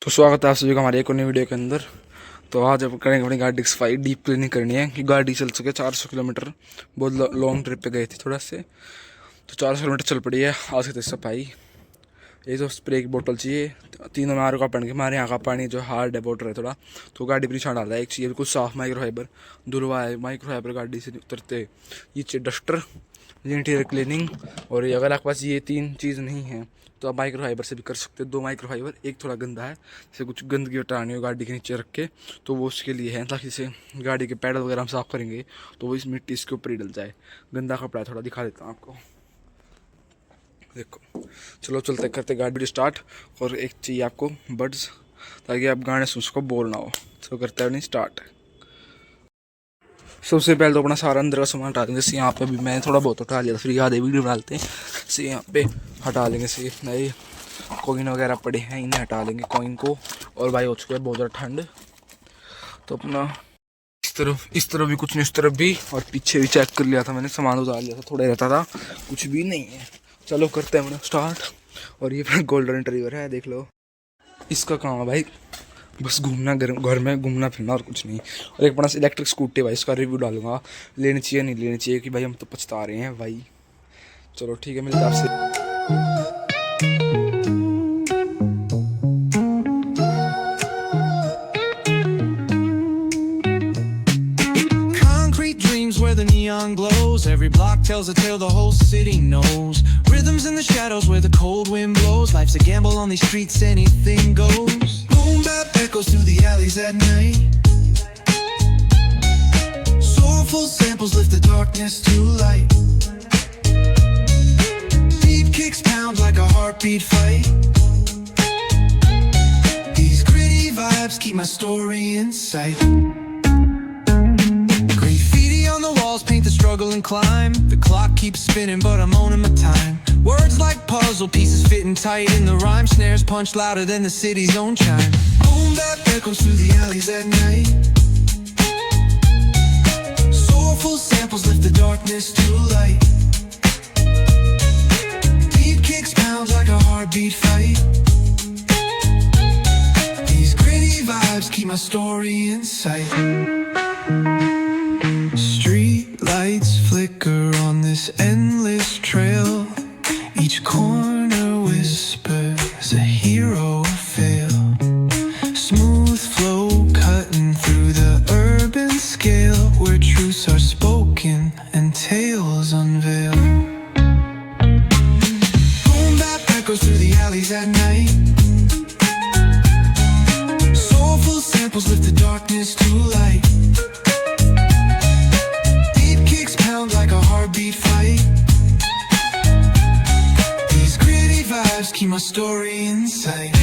तो स्वागत है आप सभी का हमारे एक और नई वीडियो के अंदर। तो आज अब करेंगे अपनी गाड़ी की सफाई, डीप क्लीनिंग करनी है कि गाड़ी चल सके 400 किलोमीटर। बहुत लॉन्ग ट्रिप पे गए थे थोड़ा से, तो 400 किलोमीटर चल पड़ी है। आज की सफाई, ये तो स्प्रे की बोतल चाहिए, तीनों मारो का पानी, हमारे यहाँ का पानी जो हार्ड है वाटर है थोड़ा, तो गाड़ी पर छान डालता है। एक चाहिए बिल्कुल साफ माइक्रोफाइबर, धुलवा है माइक्रोफाइबर गाड़ी से उतरते। ये चाहिए डस्टर, इंटीरियर क्लीनिंग। और अगर आपके पास ये तीन चीज़ नहीं है तो आप माइक्रोफाइबर से भी कर सकते हो। 2 माइक्रोफाइबर, एक थोड़ा गंदा है, जैसे कुछ गंदगी हटानी हो गाड़ी के नीचे रख के, तो वो उसके लिए है, ताकि इसे गाड़ी के पैडल वगैरह हम साफ़ करेंगे तो वो इस मिट्टी इसके ऊपर ही डल जाए। गंदा कपड़ा है, थोड़ा दिखा देता हूँ आपको, देखो। चलो चलते करते गाड़ी स्टार्ट। और एक चाहिए आपको बड्स, ताकि आप गाने सुन सको, बोल ना हो। चलो करते हैं नहीं स्टार्ट। सबसे पहले तो अपना सारा अंदर का सामान हटा देंगे। जैसे यहाँ पे भी मैं थोड़ा बहुत उठा लिया, फिर आधे वीडियो डालते हैं। जैसे यहाँ पे हटा लेंगे, से नए कोइन वगैरह पड़े हैं, इन्हें हटा लेंगे कोइन को। और भाई हो चुका है बहुत ज़्यादा ठंड, तो अपना इस तरफ भी कुछ नहीं, इस तरफ भी, और पीछे भी चेक कर लिया था मैंने, सामान उतार लिया था, थोड़ा रहता था, कुछ भी नहीं है। चलो करते हैं अपना स्टार्ट। और ये अपना गोल्डन रिट्रीवर है, देख लो। इसका काम है भाई बस घूमना, घर में घूमना फिरना, और कुछ नहीं। और एक बड़ा इलेक्ट्रिक स्कूटी भाई, इसका रिव्यू डालूंगा, लेनी चाहिए नहीं लेनी चाहिए, कि भाई हम तो पछता रहे हैं भाई। चलो ठीक है, मिलते हैं आपसे। Where the neon glows, every block tells a tale the whole city knows. Rhythms in the shadows where the cold wind blows. Life's a gamble on these streets, anything goes. Boom bap echoes through the alleys at night. Soulful samples lift the darkness to light. Beat kicks pound like a heartbeat fight. These gritty vibes keep my story in sight. Paint the struggle and climb. The clock keeps spinning, but I'm owning my time. Words like puzzle pieces fitting tight in the rhyme. Snares punch louder than the city's own chime. Boom bap echoes through the alleys at night. Soulful samples lift the darkness to light. Beat kicks pounds like a heartbeat fight. These gritty vibes keep my story in sight. Street lights flicker on this endless trail. Each corner whispers a hero fail. Smooth flow cutting through the urban scale, where truths are spoken and tales unveil. Boom bap echoes through the alleys at night. Soulful samples lift the darkness to light. Like a heartbeat fight. These gritty vibes keep my story in sight.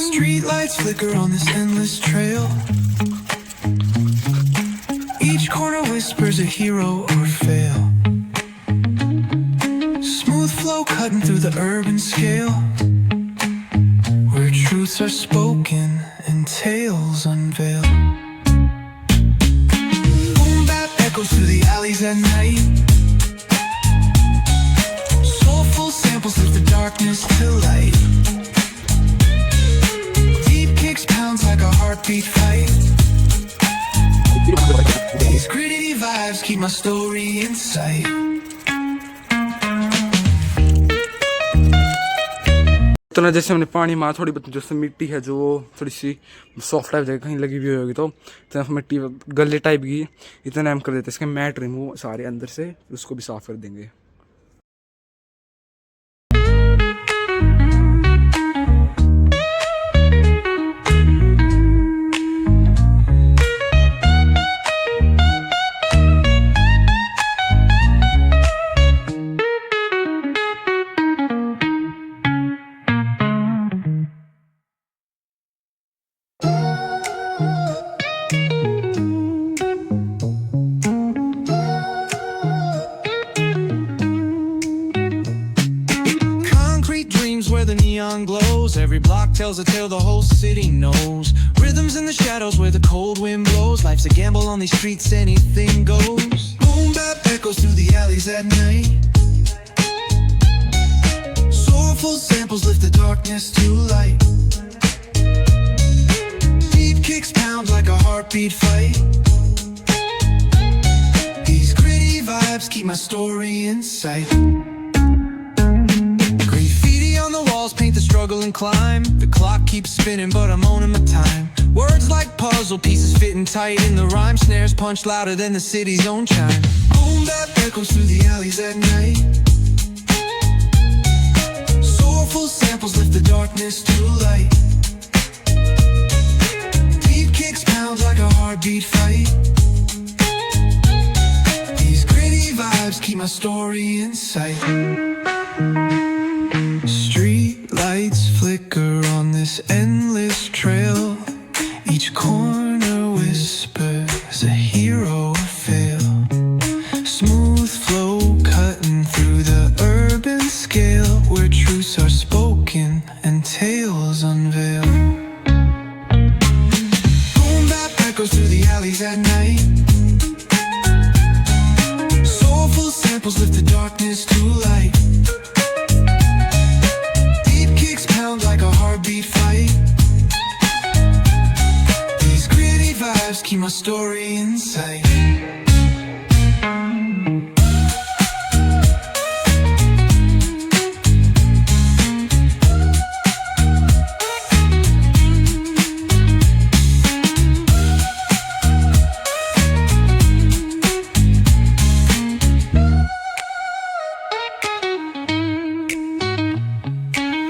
Streetlights flicker on this endless trail. Each corner whispers a hero or fail. Smooth flow cutting through the urban scale, where truths are spoken and tales unveil. Boom bap echoes through the alleys at night. Soulful samples lift the darkness to light. Pounds like a heartbeat fight. These gritty vibes keep my story in sight. तो ना जैसे हमने पानी मारा, थोड़ी बहुत जैसे मिट्टी है जो थोड़ी सी सॉफ्ट टाइप जगह कहीं लगी हुई होगी, तो इतना मिट्टी गले टाइप की, इतना हम कर देते हैं। इसके मैट रिमूव सारे अंदर से, उसको भी साफ कर देंगे। tells a tale the whole city knows. Rhythms in the shadows where the cold wind blows. Life's a gamble on these streets, anything goes. Boom bap echoes through the alleys at night. Soulful samples lift the darkness to light. Deep kicks pound like a heartbeat fight. These gritty vibes keep my story in sight. Graffiti on the walls paint the struggle and climb. The clock keeps spinning but I'm owning my time. Words like puzzle pieces fitting tight in the rhyme. Snares punch louder than the city's own chime. Boom bap echoes through the alleys at night. Soulful samples lift the darkness to light. Deep kicks pound like a heartbeat fight. These gritty vibes keep my story in sight. Street lights flicker on this endless trail. Each corner whispers a hero or fail. Smooth flow cutting through the urban scale, where truths are spoken and tales unveil. Boom bap echoes through the alleys at night. Soulful samples lift the darkness to light. Deep kicks pound like a heartbeat fight. These gritty vibes keep my story in sight.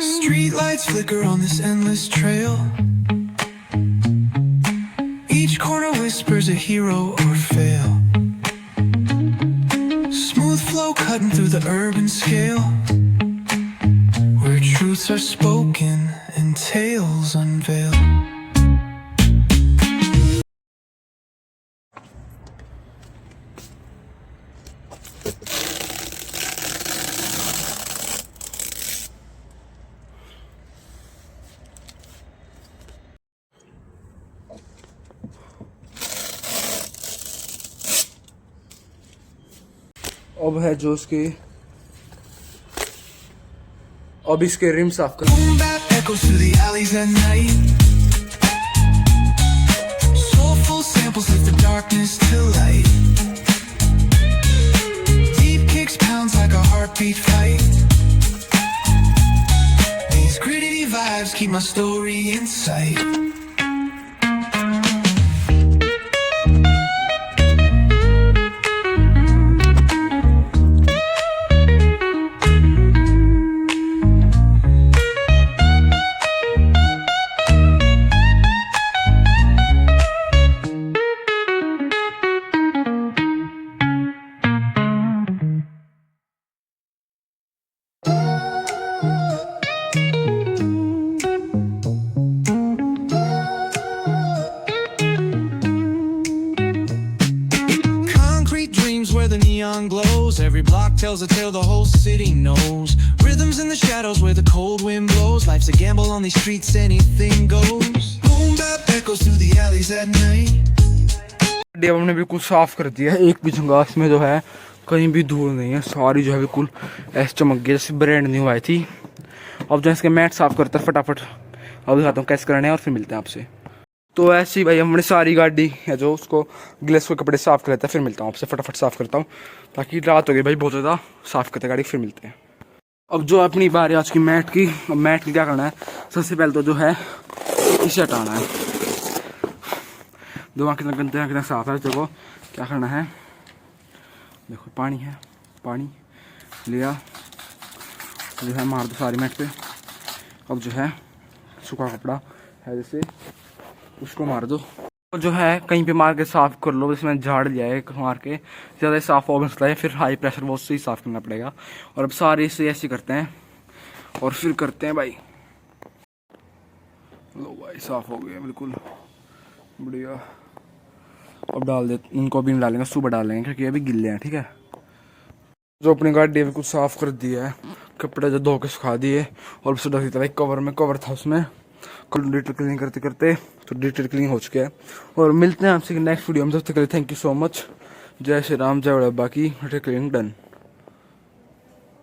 Streetlights flicker on this endless trail. Each corner whispers a hero or fail. Smooth flow cutting through the urban scale, where truths are spoken and tales unveiled. अब है जो उसके अब इसके rim साफ कर। Boom bap echoes through the alleys at night. Soulful samples lift the darkness to light. Deep kicks pounds like a heartbeat fight. These gritty vibes keep my story in sight. Where the neon glows, every block tells a tale the whole city knows. Rhythms in the shadows where the cold wind blows. Life's a gamble on these streets, anything goes. Boom bap echoes through the alleys at night. Day हमने बिल्कुल साफ कर दिया है। एक भी जगह इसमें जो है कहीं भी धूल नहीं है, सारी जो है बिल्कुल ऐसे चमक गई जैसे ब्रांड न्यू आई थी। अब जो इसके मैट साफ करते हैं फटाफट, अब दिखाता हूँ कैसे करने हैं और फिर मिलते हैं आपसे। तो ऐसे ही भाई हमने सारी गाड़ी है जो उसको गिलास के कपड़े साफ़ कर लेते हैं, फिर मिलता हूँ आपसे। फटाफट साफ़ करता हूँ ताकि रात हो गई भाई बहुत ज़्यादा, साफ़ करते गाड़ी फिर मिलते हैं। अब जो अपनी बारी आज की मैट की, अब मैट की क्या करना है, सबसे पहले तो जो है इसे हटाना है। दो कितना गंदे कितना साफ़ है, देखो क्या करना है। देखो पानी है, पानी लिया जो है मार दो सारी मैट पे। अब जो है सूखा कपड़ा है जैसे उसको मार दो, तो जो है कहीं पे मार के साफ़ कर लो। जैसे मैंने झाड़ लिया है मार के, ज़्यादा साफ़ हो मसला है, फिर हाई प्रेशर वो उससे ही साफ़ करना पड़ेगा। और अब सारे इसे ऐसे करते हैं और फिर करते हैं भाई। लो भाई साफ़ हो गया बिल्कुल बढ़िया। अब डाल दे, इनको अभी नहीं डालेंगे, सुबह डालेंगे क्योंकि अभी गिले हैं, ठीक है। जो अपनी गाड़ी बिल्कुल साफ़ कर दी है, कपड़े जो धो के सुखा दिए और उससे ढक दिया भाई। कवर में कवर था उसमें कल डिटेल क्लीनिंग करते करते तो डिटेल क्लीनिंग हो चुका है। और मिलते हैं आपसे नेक्स्ट वीडियो में, तब तक के लिए थैंक यू सो मच। जय श्री राम, जय बड़ा बाकी डिटेल क्लीनिंग डन।